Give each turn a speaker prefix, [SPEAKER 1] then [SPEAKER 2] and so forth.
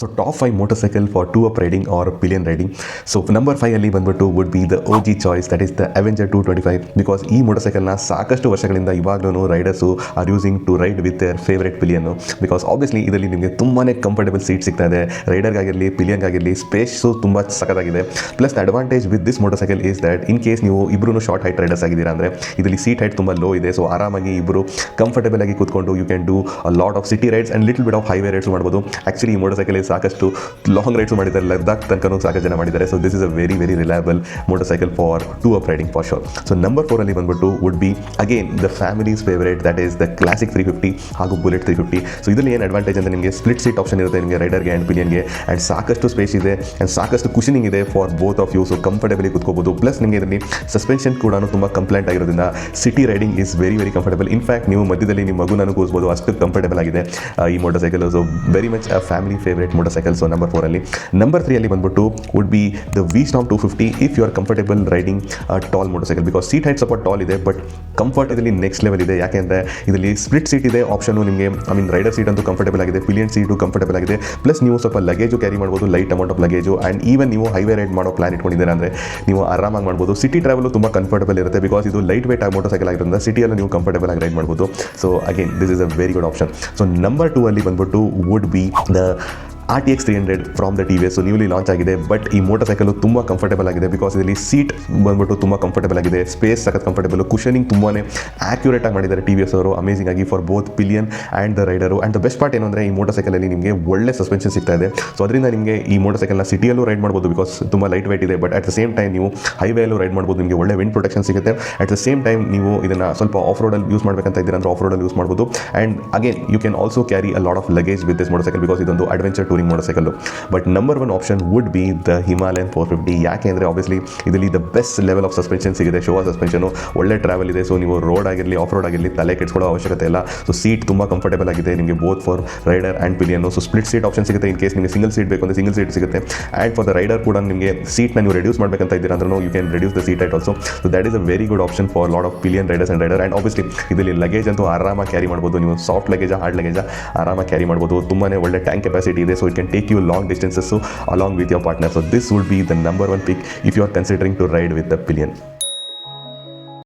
[SPEAKER 1] So top 5 motorcycle for two up riding or pillion riding. So number 5 ಅಲ್ಲಿ ಬಂದ್ಬಿಟ್ಟು would be the OG choice, that is the Avenger 225. Because ಈ ಮೋಟರ್ಸೈಕಲ್ನ ಸಾಕಷ್ಟು ವರ್ಷಗಳಿಂದ ಇವಾಗಲೂ riders are using to ride with their favourite ಪಿಲಿಯನ್ನು. Because obviously ಇದರಲ್ಲಿ ನಿಮಗೆ ತುಂಬಾ ಕಂಫರ್ಟಬಲ್ ಸೀಟ್ ಸಿಗ್ತಾ ಇದೆ, ರೈಡರ್ಗಾಗಿರಲಿ ಪಿಲಿಯನ್ಗಾಗಿರಲಿ ಸ್ಪೇಸು ತುಂಬ ಸಖತ್ತಾಗಿದೆ. Plus the advantage with this motorcycle is that in case ನೀವು ಇಬ್ಬರು ಶಾರ್ಟ್ ಹೈಟ್ ರೈಡರ್ಸ್ ಆಗಿದ್ದೀರಾ ಅಂದರೆ ಇದರಲ್ಲಿ ಸೀಟ್ ಹೈಟ್ ತುಂಬ ಲೋ ಇದೆ. ಸೊ ಆರಾಮಾಗಿ ಇಬ್ಬರು ಕಂಫರ್ಟಬಲ್ ಆಗಿ ಕೂತ್ಕೊಂಡು you can do a lot of city rides and little bit of highway rides ಮಾಡ್ಬೋದು. ಆ್ಯಕ್ಚುಲಿ ಈ ಮೋಟರ್ಸೈಕಲ್ ಸಾಕಷ್ಟು ಲಾಂಗ್ ರೈಡ್ಸ್ ಮಾಡಿದ್ದಾರೆ, ಲದ್ದಾಖ್ ತನಕ ಸಾಕಷ್ಟು ಜನ ಮಾಡಿದ್ದಾರೆ. So this is a very reliable motorcycle for two up riding for sure. So number 4 ಅಲ್ಲಿ ಬಂದ್ಬಿಟ್ಟು would B again the families favourite, that is the classic 350 ಹಾಗೂ ಬುಲೆಟ್ 350. ಸೊ ಇದರಲ್ಲಿ ಏನು ಅಡ್ವಾಂಟೇಜ್ ಅಂದರೆ ನಿಮಗೆ ಸ್ಪ್ಲಿಟ್ ಸೀಟ್ ಆಪ್ಷನ್ ಇರುತ್ತೆ ನಿಮಗೆ ರೈಡರ್ಗೆ ಆ್ಯಂಡ್ ಪಿಲಿಯನ್ಗೆ, ಆ್ಯಂಡ್ ಸಾಕಷ್ಟು ಸ್ಪೇಸ್ ಇದೆ ಆ್ಯಂಡ್ ಸಾಕಷ್ಟು ಕುಷನಿಂಗ್ ಇದೆ for both of you. So comfortably ಕೂತ್ಕೋಬೋದು. ಪ್ಲಸ್ ನಿಮಗೆ ಇದರಲ್ಲಿ ಸಸ್ಪೆನ್ಷನ್ ಕೂಡ ತುಂಬ ಕಂಪ್ಲೇಂಟ್ ಆಗಿರೋದ್ರಿಂದ city riding is very comfortable. In fact ನೀವು ಮಧ್ಯದಲ್ಲಿ ನಿಮ್ಮ ಮಗುನೂ ಕೂರಿಸ್ಬೋದು, ಅಷ್ಟು ಕಂಫರ್ಟಬಲ್ ಆಗಿದೆ ಈ motorcycle. So very much a family favourite motorcycle. So number 4 ಅಲ್ಲಿ. ನಂಬರ್ 3 ಅಲ್ಲಿ ಬಂದ್ಬಿಟ್ಟು would be the V-Storm 250 if you are comfortable riding tall motorcycle. Because seat height ಸ್ವಲ್ಪ ಟಾಲ್ ಇದೆ, ಬಟ್ ಕಂಫರ್ಟ್ ಇದರಲ್ಲಿ ನೆಕ್ಸ್ಟ್ ಲೆವೆಲ್ ಇದೆ. ಯಾಕೆಂದರೆ ಇದರಲ್ಲಿ ಸ್ಪ್ಲಿಟ್ ಸೀಟ್ ಇದೆ ಆಪ್ಷನು ನಿಮಗೆ. ರೈಡರ್ ಸೀಟ್ ಅಂತೂ ಕಂಫರ್ಟಬಲ್ ಆಗಿದೆ, ಪಿಲಿಯನ್ ಸೀಟು ಕಂಫರ್ಟಬಲ್ ಆಗಿದೆ. ಪ್ಲಸ್ ನೀವು ಸ್ವಲ್ಪ ಲಗೇಜು ಕ್ಯಾರಿ ಮಾಡ್ಬೋದು, light amount of luggage. And even ನೀವು ಹೈವೇ ರೈಡ್ ಮಾಡೋ ಪ್ಲಾನ್ ಇಟ್ಕೊಂಡಿದ್ದೀರಾ ಅಂದರೆ ನೀವು ಆರಾಮಾಗಿ ಮಾಡ್ಬೋದು. ಸಿಟಿ ಟ್ರಾವೆಲು ತುಂಬ ಕಂಫರ್ಟಬಲ್ ಇರುತ್ತೆ ಬಿಕಾಸ್ ಇದು ಲೈಟ್ ವೇಟ್ ಆಗಿ ಮೋಟರ್ಸೈಕಲ್ ಆಗಿರೋದ್ರಿಂದ ಸಿಟಿಯಲ್ಲೂ ನೀವು ಕಂಫರ್ಟಬಲ್ ಆಗಿ ರೈಡ್ ಮಾಡ್ಬೋದು. So again this is a very good option. So number 2 ಅಲ್ಲಿ ಬಂದ್ಬಿಟ್ಟು would be the RTX 300 from the TVS. So newly launch ಆಗಿದೆ, ಬಟ್ ಈ ಮೋಟರ್ಸೈಕಲು ತುಂಬ ಕಂಫರ್ಟಬಲ್ ಆಗಿದೆ ಬಿಕಾಸ್ ಇದರಲ್ಲಿ ಸೀಟ್ ಬಂದ್ಬಿಟ್ಟು ತುಂಬ ಕಂಫರ್ಟಬಲ್ ಆಗಿದೆ, ಸ್ಪೇಸ್ ಸಖತ್ ಕಂಫರ್ಟಬಲ್, ಕುಷನಿಂಗ್ ತುಂಬಾ ಆಕ್ಯುರೇಟ್ ಆಗಿ ಮಾಡಿದ್ದಾರೆ TVS ಅವರು, ಅಮೇಸಿಂಗ್ ಆಗಿ for both pillion and the rider. And the best part ಏನು ಅಂದರೆ ಈ ಮೋಟರ್ಸೈಕಲಲ್ಲಿ ನಿಮಗೆ ಒಳ್ಳೆ ಸಸ್ಪೆನ್ಷನ್ ಸಿಗ್ತಾ ಇದೆ. ಸೊ ಅದರಿಂದ ನಿಮಗೆ ಈ ಮೋಟರ್ಸೈಕಲ್ನ ಸಿಟಿಯಲ್ಲೂ ರೈಡ್ ಮಾಡ್ಬೋದು ಬಿಕಾಸ್ ತುಂಬ ಲೈಟ್ ವೇಟ್ ಇದೆ, but at the same time ನೀವು ಹೈವೇಯಲ್ಲೂ ರೈಡ್ ಮಾಡ್ಬೋದು, ನಿಮಗೆ ಒಳ್ಳೆ ವಿಂಡ್ ಪ್ರೊಟೆಕ್ಷನ್ ಸಿಗುತ್ತೆ. ಅಟ್ ದ ಸೇಮ್ ಟೈಮ್ ನೀವು ಇದನ್ನು ಸ್ವಲ್ಪ ಆಫ್ ರೋಡಲ್ಲಿ ಯೂಸ್ ಮಾಡಬೇಕಂತ ಇದ್ದೀರಾ ಅಂದರೆ ಆಫ್ ರೋಡಲ್ಲಿ ಯೂಸ್ ಮಾಡ್ಬೋದು. And again you can also carry a lot of luggage with this motorcycle because ಇದೊಂದು adventure touring motorcycle. But number 1 option would be the Himalayan 450. ಯಾಕೆ ಅಂದರೆ ಆಬ್ವಿಯಸ್ಲಿ ಇದರಲ್ಲಿ the best level of suspension ಸಿಗಿದೆ, Showa suspension, ಒಳ್ಳೆ travel ಇದೆ. So ನೀವು road ಆಗಿರಲಿ off road ಆಗಿರಲಿ ತಲೆ ಕೆಡಿಸ್ಕೊಳ್ಳೋ ಅವಶ್ಯಕತೆ ಇಲ್ಲ. ಸೊ ಸೀಟ್ ತುಂಬ ಕಂಫರ್ಟಬಲ್ ಆಗಿದೆ ನಿಮಗೆ both for rider and pillion. So split seat option ಸಿಗುತ್ತೆ ಇನ್ ಕೇಸ್ ನಿಮಗೆ ಸಿಂಗಲ್ ಸೀಟ್ ಬೇಕು ಅಂದರೆ ಸಿಂಗಲ್ ಸೀಟ್ ಸಿಗುತ್ತೆ. ಆ್ಯಂಡ್ ಫಾರ್ ದ ರೈಡರ್ ಕೂಡ ನಿಮಗೆ ಸೀಟ್ನ ನೀವು ರೆಡ್ಯೂಸ್ ಮಾಡಬೇಕಂತ ಇದ್ದೀರಾ ಅಂದ್ರೂ you can reduce the seat height also. So that is a very good option for lot of pillion riders and rider. And obviously ಇದರಲ್ಲಿ ಲಗೇಜ್ ಅಂತೂ ಆರಾಮಾಗಿ ಕ್ಯಾರಿ ಮಾಡ್ಬೋದು, ನೀವು ಸಾಫ್ಟ್ ಲಗೇಜ ಹಾರ್ಡ್ ಲಗೇಜ ಆರಾಮಾಗಿ ಕ್ಯಾರಿ ಮಾಡ್ಬೋದು. ತುಂಬಾ ಒಳ್ಳೆ ಟ್ಯಾಂಕ್ ಕೆಪಾಸಿಟಿ ಇದೆ. So it can take you long distances along with your partner. So this would be the number 1 pick if you are considering to ride with the Pillion.